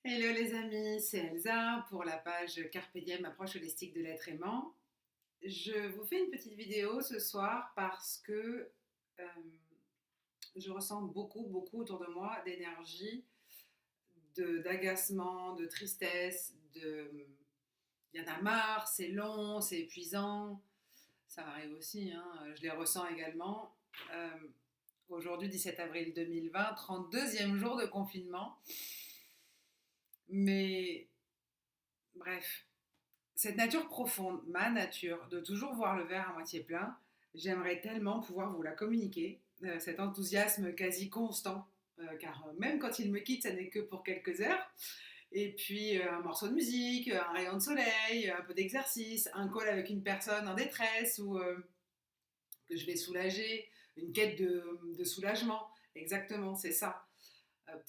Hello les amis, c'est Elsa pour la page Carpe Diem, approche holistique de l'être aimant. Je vous fais une petite vidéo ce soir parce que euh, je ressens beaucoup autour de moi d'énergie, d'agacement, de tristesse, il y en a marre, c'est long, c'est épuisant. Ça m'arrive aussi, hein, je les ressens également. Euh, Aujourd'hui, 17 avril 2020, 32e jour de confinement. Mais bref, cette nature profonde, ma nature, de toujours voir le verre à moitié plein, j'aimerais tellement pouvoir vous la communiquer, cet enthousiasme quasi constant, car même quand il me quitte, ça n'est que pour quelques heures. Et puis un morceau de musique, un rayon de soleil, un peu d'exercice, un call avec une personne en détresse ou que je vais soulager, une quête de soulagement. Exactement, c'est ça.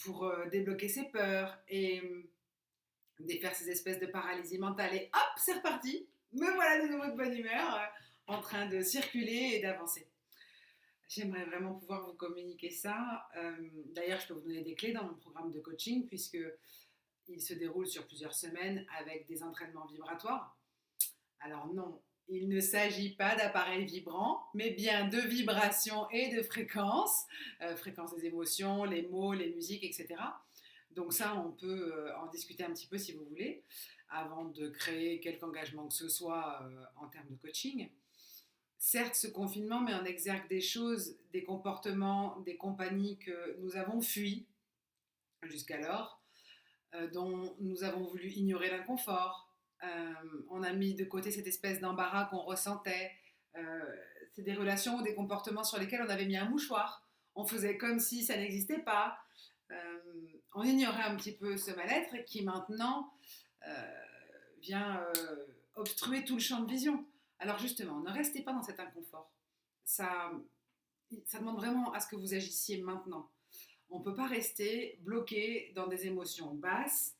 Pour débloquer ses peurs et défaire ces espèces de paralysie mentale. Et hop, c'est reparti. Me voilà de nouveau de bonne humeur, en train de circuler et d'avancer. J'aimerais vraiment pouvoir vous communiquer ça. D'ailleurs, je peux vous donner des clés dans mon programme de coaching, puisque il se déroule sur plusieurs semaines avec des entraînements vibratoires. Alors non, il ne s'agit pas d'appareils vibrants, mais bien de vibrations et de fréquences, fréquences des émotions, les mots, les musiques, etc. Donc ça, on peut en discuter un petit peu si vous voulez, avant de créer quelque engagement que ce soit en termes de coaching. Certes, ce confinement met en exergue des choses, des comportements, des compagnies que nous avons fui jusqu'alors, dont nous avons voulu ignorer l'inconfort. On a mis de côté cette espèce d'embarras qu'on ressentait. Euh, c'est des relations ou des comportements sur lesquels on avait mis un mouchoir. On faisait comme si ça n'existait pas. On ignorait un petit peu ce mal-être qui maintenant euh, vient obstruer tout le champ de vision. Alors justement, ne restez pas dans cet inconfort. Ça, ça demande vraiment à ce que vous agissiez maintenant. On ne peut pas rester bloqué dans des émotions basses,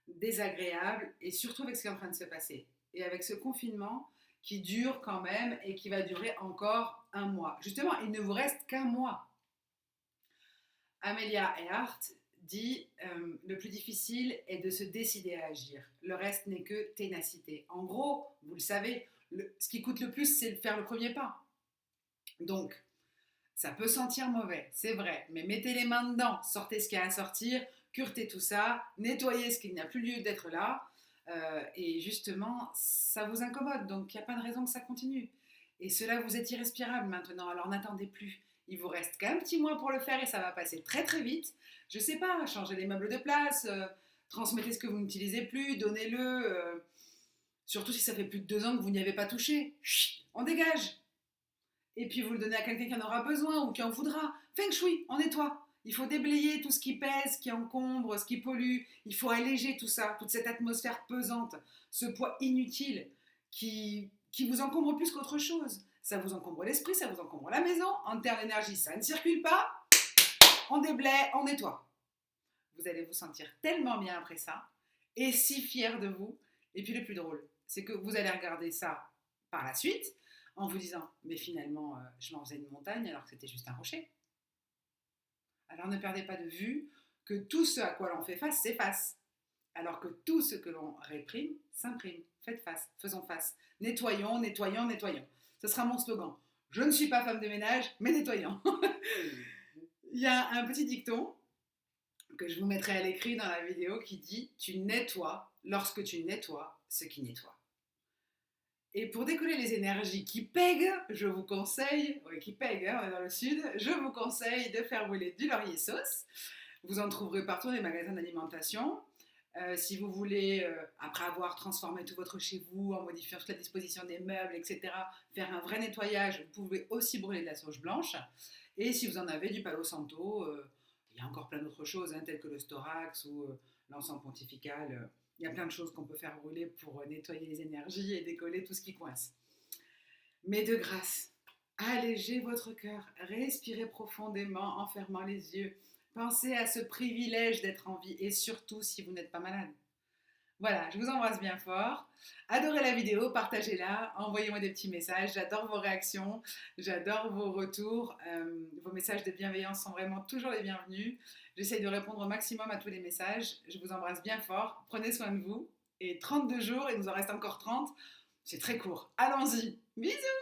désagréables, et surtout avec ce qui est en train de se passer. Et avec ce confinement qui dure quand même et qui va durer encore un mois. Justement, il ne vous reste qu'un mois. Amelia Earhart dit le plus difficile est de se décider à agir. Le reste n'est que ténacité. En gros, vous le savez, ce qui coûte le plus, c'est de faire le premier pas. Donc, ça peut sentir mauvais, c'est vrai, mais mettez les mains dedans, sortez ce qu'il y a à sortir, curetez tout ça, nettoyez ce qui n'a plus lieu d'être là, et justement, ça vous incommode, donc il n'y a pas de raison que ça continue. Et cela, vous êtes irrespirable maintenant, alors n'attendez plus. Il vous reste qu'un petit mois pour le faire et ça va passer très vite. Je sais pas, changez les meubles de place, transmettez ce que vous n'utilisez plus, donnez-le, surtout si ça fait plus de 2 ans que vous n'y avez pas touché. Chut, on dégage, et puis vous le donnez à quelqu'un qui en aura besoin ou qui en voudra. Feng Shui, on nettoie. Il faut déblayer tout ce qui pèse, qui encombre, ce qui pollue. Il faut alléger tout ça, toute cette atmosphère pesante, ce poids inutile qui vous encombre plus qu'autre chose. Ça vous encombre l'esprit, ça vous encombre la maison. En termes d'énergie, ça ne circule pas. On déblaye, on nettoie. Vous allez vous sentir tellement bien après ça et si fier de vous. Et puis le plus drôle, c'est que vous allez regarder ça par la suite en vous disant mais finalement je m'en faisais une montagne alors que c'était juste un rocher. Alors ne perdez pas de vue que tout ce à quoi l'on fait face s'efface, alors que tout ce que l'on réprime s'imprime. Faites face, faisons face. Nettoyons, nettoyons, nettoyons. Ce sera mon slogan. Je ne suis pas femme de ménage, mais nettoyons. Il y a un petit dicton que je vous mettrai à l'écrit dans la vidéo qui dit tu nettoies lorsque tu nettoies ce qui nettoie. Et pour décoller les énergies qui pèguent, je vous conseille, oui, qui pèguent, hein, on est dans le sud, je vous conseille de faire brûler du laurier sauce. Vous en trouverez partout dans les magasins d'alimentation. Si vous voulez, après avoir transformé tout votre chez vous, en modifiant toute la disposition des meubles, etc., faire un vrai nettoyage, vous pouvez aussi brûler de la sauge blanche. Et si vous en avez du Palo Santo, il y a encore plein d'autres choses, hein, telles que le Storax ou l'encens pontifical. Il y a plein de choses qu'on peut faire brûler pour nettoyer les énergies et décoller tout ce qui coince. Mais de grâce, allégez votre cœur, respirez profondément en fermant les yeux. Pensez à ce privilège d'être en vie et surtout si vous n'êtes pas malade. Voilà, je vous embrasse bien fort. Adorez la vidéo, partagez-la, envoyez-moi des petits messages. J'adore vos réactions, j'adore vos retours. Vos messages de bienveillance sont vraiment toujours les bienvenus. J'essaye de répondre au maximum à tous les messages. Je vous embrasse bien fort. Prenez soin de vous. Et 32 jours, il nous en reste encore 30. C'est très court. Allons-y. Bisous!